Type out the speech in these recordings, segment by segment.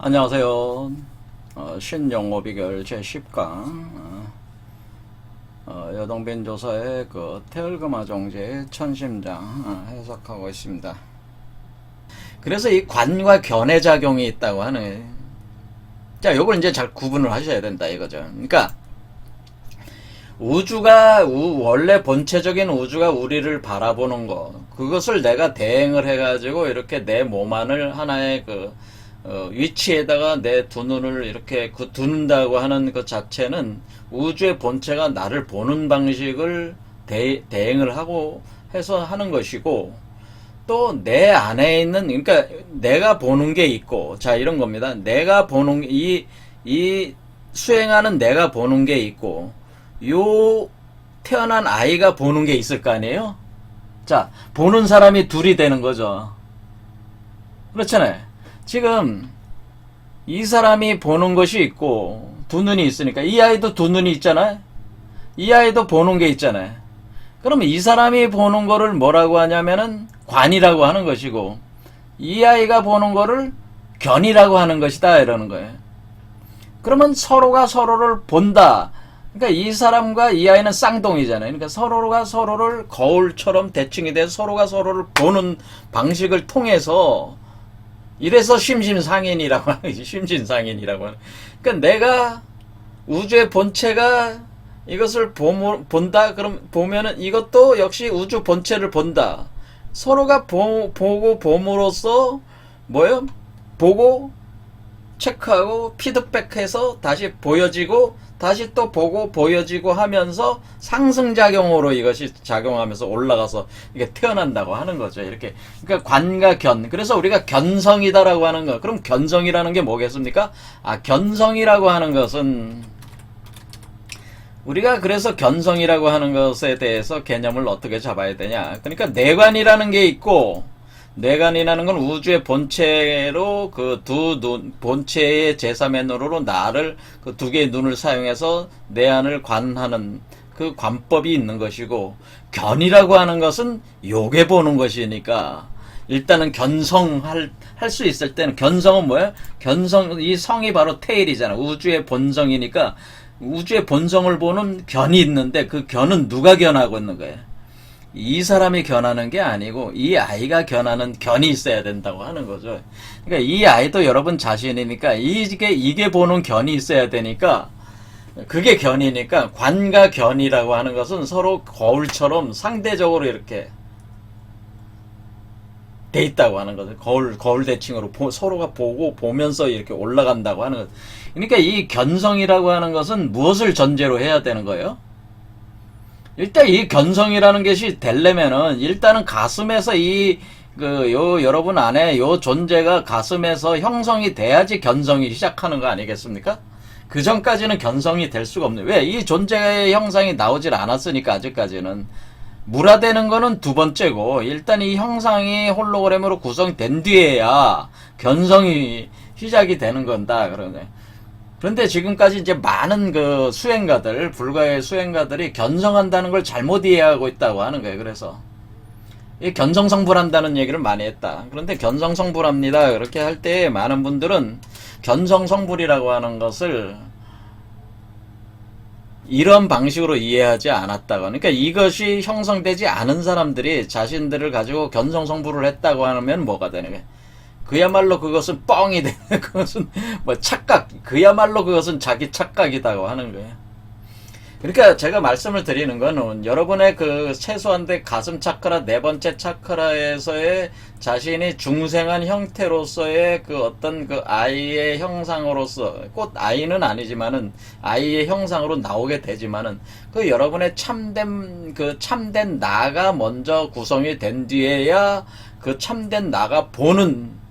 안녕하세요. 신영어 비결 제10강 여동빈 조사의 그 태을금화 정제의 천심장 해석하고 있습니다. 그래서 이 관과 견의 작용이 있다고 하네. 자, 요걸 이제 잘 구분을 하셔야 된다 이거죠. 그러니까 우주가 원래 본체적인 우주가 우리를 바라보는 거, 그것을 내가 대행을 해가지고 이렇게 내 몸 안을 하나의 위치에다가 내 두 눈을 이렇게 두는다고 하는 것 자체는 우주의 본체가 나를 보는 방식을 대행을 하고 해서 하는 것이고, 또 내 안에 있는, 그러니까 내가 보는 게 있고, 자, 이런 겁니다. 내가 보는, 이 수행하는 내가 보는 게 있고, 요 태어난 아이가 보는 게 있을 거 아니에요? 자, 보는 사람이 둘이 되는 거죠. 그렇잖아요. 지금 이 사람이 보는 것이 있고 두 눈이 있으니까 이 아이도 두 눈이 있잖아요. 이 아이도 보는 게 있잖아요. 그러면 이 사람이 보는 거를 뭐라고 하냐면은 관이라고 하는 것이고, 이 아이가 보는 거를 견이라고 하는 것이다 이러는 거예요. 그러면 서로가 서로를 본다. 그러니까 이 사람과 이 아이는 쌍둥이잖아요. 그러니까 서로가 서로를 거울처럼 대칭이 돼서 서로가 서로를 보는 방식을 통해서, 이래서 심심상인이라고 하는 거지. 심심상인이라고 하는. 그러니까 내가 우주의 본체가 이것을 본다. 그럼 보면은 이것도 역시 우주 본체를 본다. 서로가 보고 봄으로써 뭐예요? 보고 체크하고 피드백해서 다시 보여지고 다시 또 보고 보여지고 하면서 상승작용으로 이것이 작용하면서 올라가서 이게 태어난다고 하는 거죠. 이렇게. 그러니까 관과 견. 그래서 우리가 견성이다라고 하는 거. 그럼 견성이라는 게 뭐겠습니까? 견성이라고 하는 것은, 우리가 그래서 견성이라고 하는 것에 대해서 개념을 어떻게 잡아야 되냐. 그러니까 내관이라는 게 있고, 뇌관이라는 건 우주의 본체로 그 본체의 제3의 눈으로 나를 그 두 개의 눈을 사용해서 내 안을 관하는 그 관법이 있는 것이고, 견이라고 하는 것은 요게 보는 것이니까, 일단은 견성할 수 있을 때는, 견성은 뭐예요? 견성, 이 성이 바로 테일이잖아. 우주의 본성이니까 우주의 본성을 보는 견이 있는데, 그 견은 누가 견하고 있는 거예요? 이 사람이 견하는 게 아니고 이 아이가 견하는 견이 있어야 된다고 하는 거죠. 그러니까 이 아이도 여러분 자신이니까 이게 보는 견이 있어야 되니까, 그게 견이니까 관과 견이라고 하는 것은 서로 거울처럼 상대적으로 이렇게 돼 있다고 하는 거죠. 거울 대칭으로 서로가 보고 보면서 이렇게 올라간다고 하는 것. 그러니까 이 견성이라고 하는 것은 무엇을 전제로 해야 되는 거예요? 일단 이 견성이라는 것이 되려면은 일단은 가슴에서 여러분 안에 요 존재가 가슴에서 형성이 돼야지 견성이 시작하는 거 아니겠습니까? 그 전까지는 견성이 될 수가 없네. 왜? 이 존재의 형상이 나오질 않았으니까. 아직까지는 물화되는 거는 두 번째고, 일단 이 형상이 홀로그램으로 구성된 뒤에야 견성이 시작이 되는 건다 그러네. 그런데 지금까지 이제 많은 그 수행가들, 불가의 수행가들이 견성한다는 걸 잘못 이해하고 있다고 하는 거예요. 그래서 이 견성성불한다는 얘기를 많이 했다. 그런데 견성성불합니다 그렇게 할 때 많은 분들은 견성성불이라고 하는 것을 이런 방식으로 이해하지 않았다고. 그러니까 이것이 형성되지 않은 사람들이 자신들을 가지고 견성성불을 했다고 하면 뭐가 되는 거예요? 그야말로 그것은 뻥이 되는, 그것은 뭐 착각, 그야말로 그것은 자기 착각이라고 하는 거예요. 그러니까 제가 말씀을 드리는 거는, 여러분의 그 최소한데 가슴 차크라, 네 번째 차크라에서의 자신이 중생한 형태로서의 그 어떤 그 아이의 형상으로서, 꼭 아이는 아니지만은 아이의 형상으로 나오게 되지만은, 그 여러분의 참된 나가 먼저 구성이 된 뒤에야 그 참된 나가 보는,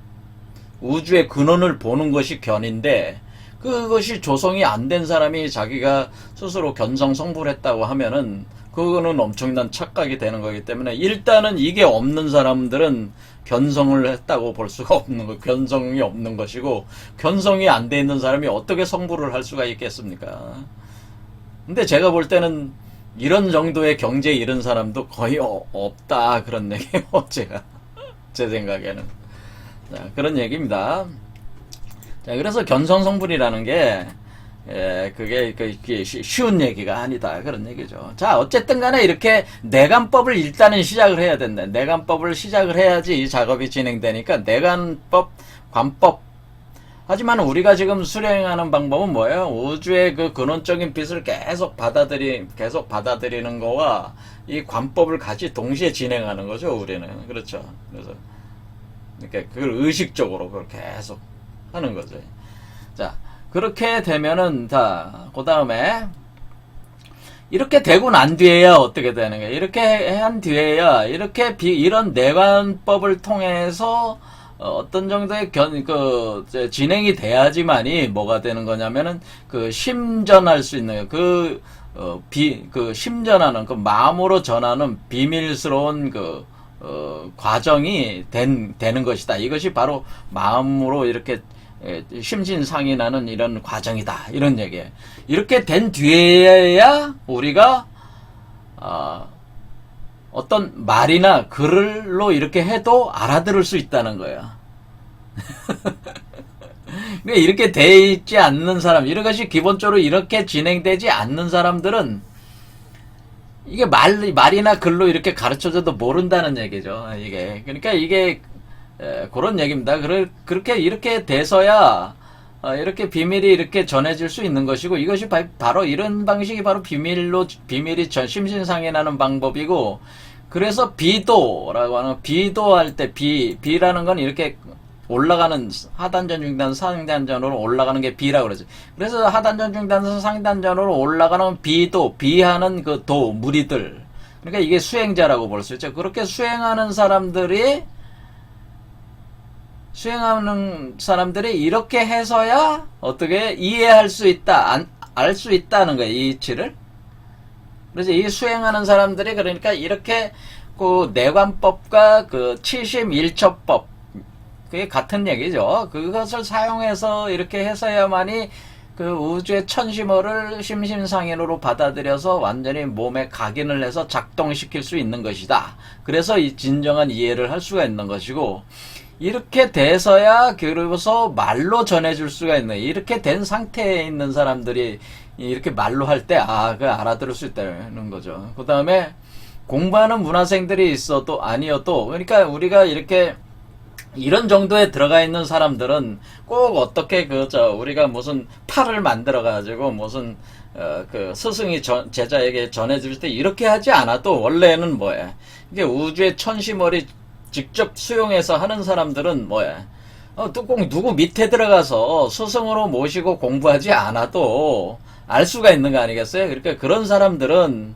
우주의 근원을 보는 것이 견인데, 그것이 조성이 안 된 사람이 자기가 스스로 견성성불했다고 하면은 그거는 엄청난 착각이 되는 거기 때문에, 일단은 이게 없는 사람들은 견성을 했다고 볼 수가 없는 거, 견성이 없는 것이고, 견성이 안 돼 있는 사람이 어떻게 성불을 할 수가 있겠습니까? 근데 제가 볼 때는 이런 정도의 경지에 이른 사람도 거의 없다 그런 얘기예요. 제가 제 생각에는. 자, 그런 얘기입니다. 자, 그래서 견성성불이라는 게, 그게 쉬운 얘기가 아니다. 그런 얘기죠. 자, 어쨌든 간에 이렇게 내관법을 일단은 시작을 해야 된다. 내관법을 시작을 해야지 이 작업이 진행되니까 내관법, 관법. 하지만 우리가 지금 수행하는 방법은 뭐예요? 우주의 그 근원적인 빛을 계속 받아들이는 거와 이 관법을 같이 동시에 진행하는 거죠, 우리는. 그렇죠. 그래서, 그걸 의식적으로 그걸 계속 하는 거죠. 자, 그렇게 되면은, 자, 그 다음에, 이렇게 되고 난 뒤에야 어떻게 되는 거예요? 이렇게 한 뒤에야, 이런 내관법을 통해서, 어떤 정도의 진행이 돼야지만이 뭐가 되는 거냐면은, 심전할 수 있는, 심전하는, 마음으로 전하는 비밀스러운 과정이 되는 것이다. 이것이 바로 마음으로 이렇게 심신상인하는 이런 과정이다. 이런 얘기예요. 이렇게 된 뒤에야 우리가 어떤 말이나 글로 이렇게 해도 알아들을 수 있다는 거예요. 그러니까 이렇게 돼 있지 않는 사람, 이것이 기본적으로 이렇게 진행되지 않는 사람들은 이게 말이나 글로 이렇게 가르쳐줘도 모른다는 얘기죠. 그러니까 이게 그런 얘기입니다. 그렇게 이렇게 돼서야 이렇게 비밀이 이렇게 전해질 수 있는 것이고, 이것이 바로 이런 방식이 바로 비밀이 심신상인하는 방법이고, 그래서 비도라고 하는, 비도할 때 비라는 건 이렇게 올라가는 하단전, 중단, 상단전으로 올라가는 게 비라고 그러죠. 그래서 하단전, 중단, 상단전으로 올라가는 비하는 그 무리들. 그러니까 이게 수행자라고 볼 수 있죠. 그렇게 수행하는 사람들이 이렇게 해서야 어떻게 이해할 수 있다, 알 수 있다는 거예요, 이 이치를. 그래서 이 수행하는 사람들이 그러니까 이렇게 내관법과 71처법, 그게 같은 얘기죠. 그것을 사용해서 이렇게 해서야만이 우주의 천심어를 심심상인으로 받아들여서 완전히 몸에 각인을 해서 작동시킬 수 있는 것이다. 그래서 이 진정한 이해를 할 수가 있는 것이고, 이렇게 돼서야 그러고서 말로 전해줄 수가 있는, 이렇게 된 상태에 있는 사람들이 이렇게 말로 할 때 그 알아들을 수 있다는 거죠. 그 다음에 공부하는 문화생들이 있어도 아니어도, 그러니까 우리가 이렇게 이런 정도에 들어가 있는 사람들은 꼭 어떻게 우리가 무슨 팔을 만들어 가지고 무슨 스승이 제자에게 전해줄 때 이렇게 하지 않아도 원래는 뭐야, 이게 우주의 천시머리 직접 수용해서 하는 사람들은 뭐야, 꼭 누구 밑에 들어가서 스승으로 모시고 공부하지 않아도 알 수가 있는 거 아니겠어요? 그러니까 그런 사람들은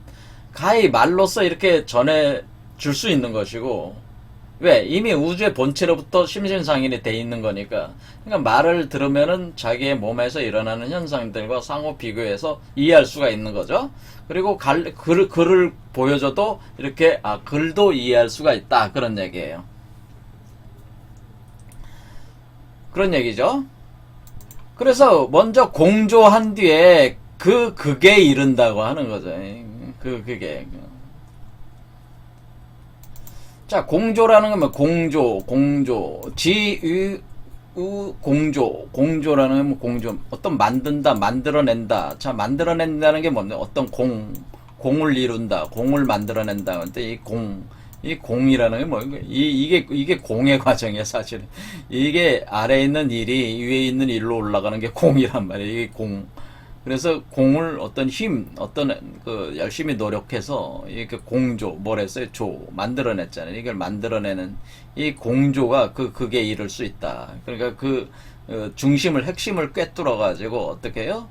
가히 말로써 이렇게 전해 줄 수 있는 것이고, 왜? 이미 우주의 본체로부터 심신상인이 돼 있는 거니까. 그러니까 말을 들으면은 자기의 몸에서 일어나는 현상들과 상호 비교해서 이해할 수가 있는 거죠. 그리고 글을 보여줘도 이렇게 글도 이해할 수가 있다, 그런 얘기예요. 그런 얘기죠. 그래서 먼저 공조한 뒤에 극에 이른다고 하는 거죠. 그게. 자, 공조라는 건 뭐, 공조, 공조라는 건 뭐, 어떤 만들어낸다. 자, 만들어낸다는 게 뭔데? 어떤 공을 이룬다, 공을 만들어낸다. 근데 이 공이라는 게 뭐, 이게 공의 과정이야, 사실은. 이게 아래에 있는 일이 위에 있는 일로 올라가는 게 공이란 말이에요. 이게 공. 그래서 공을 열심히 노력해서 이렇게 뭐랬어요? 만들어냈잖아요. 이걸 만들어내는 이 공조가 극에 이를 수 있다. 그러니까 핵심을 꿰뚫어가지고 어떻게 해요?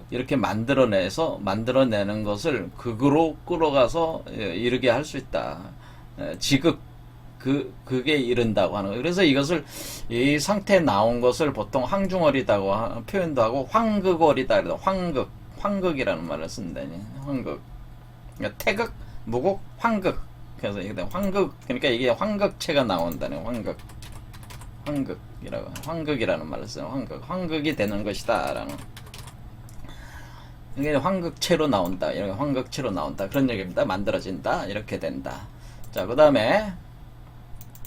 이렇게 만들어내는 것을 극으로 끌어가서 이르게 할 수 있다. 그게 이른다고 하는 거예요. 그래서 이것을, 이 상태에 나온 것을 보통 항중어리다고 표현도 하고, 황극어리다. 황극이라는 말을 쓴다. 황극. 그러니까 태극, 무극, 황극. 그래서 그러니까 이게 황극체가 나온다는, 황극이라는 말을 써요. 황극이 되는 것이다. 라는. 이게 황극체로 나온다. 이렇게 황극체로 나온다. 그런 얘기입니다. 만들어진다. 이렇게 된다. 자, 그 다음에,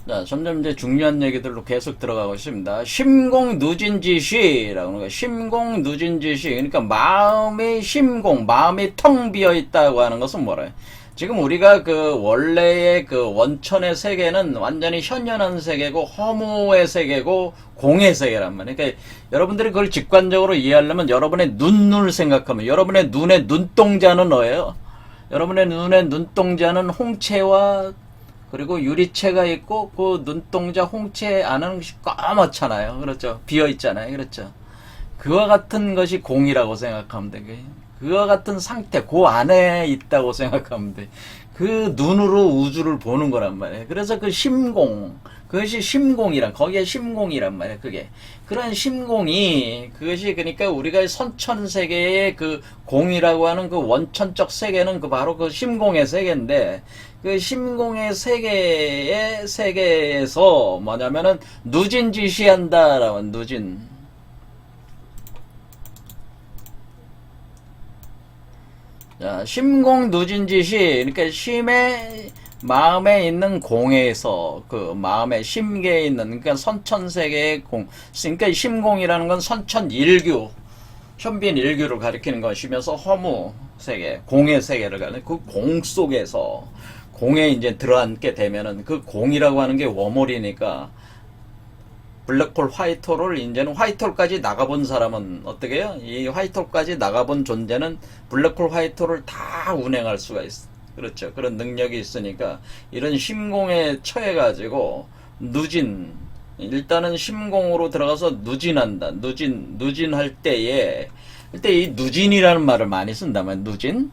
자, 점점 이제 중요한 얘기들로 계속 들어가고 있습니다. 심공누진지시라고 하는 거예요. 심공누진지시. 그러니까 마음이 심공, 마음이 텅 비어 있다고 하는 것은 뭐래요? 지금 우리가 그 원래의 그 원천의 세계는 완전히 현연한 세계고 허무의 세계고 공의 세계란 말이에요. 그러니까 여러분들이 그걸 직관적으로 이해하려면 여러분의 눈을 생각하면 여러분의 눈의 눈동자는 뭐예요? 여러분의 눈의 눈동자는 홍채와 그리고 유리체가 있고 그 눈동자 홍채 안은 까맣잖아요. 그렇죠? 비어 있잖아요. 그렇죠? 그와 같은 것이 공이라고 생각하면 돼. 그와 같은 상태, 그 안에 있다고 생각하면 돼. 그 눈으로 우주를 보는 거란 말이에요. 그래서 그 심공, 그것이 심공이란, 거기에 심공이란 말이에요. 그게. 그런 심공이, 그것이 그러니까 우리가 선천세계의 그 공이라고 하는 그 원천적 세계는 그 바로 그 심공의 세계인데, 그 심공의 세계에서 뭐냐면은 누진지시한다라고, 누진. 자, 심공누진지시, 그러니까 심의 마음에 있는 공에서 그 마음의 심계에 있는 그러니까 선천세계의 공, 그러니까 심공이라는 건 선천일규, 현빈일규를 가리키는 것이면서 허무 세계, 공의 세계를 가리키는 그 공 속에서 공에 이제 들어앉게 되면은 그 공이라고 하는 게 워몰이니까 블랙홀 화이트홀을 이제는 화이트홀까지 나가본 사람은 어떻게 해요? 이 화이트홀까지 나가본 존재는 블랙홀 화이트홀을 다 운행할 수가 있어. 그렇죠. 그런 능력이 있으니까 이런 심공에 처해가지고 누진, 일단은 심공으로 들어가서 누진한다. 누진할 때에, 일단 이 누진이라는 말을 많이 쓴다면 누진?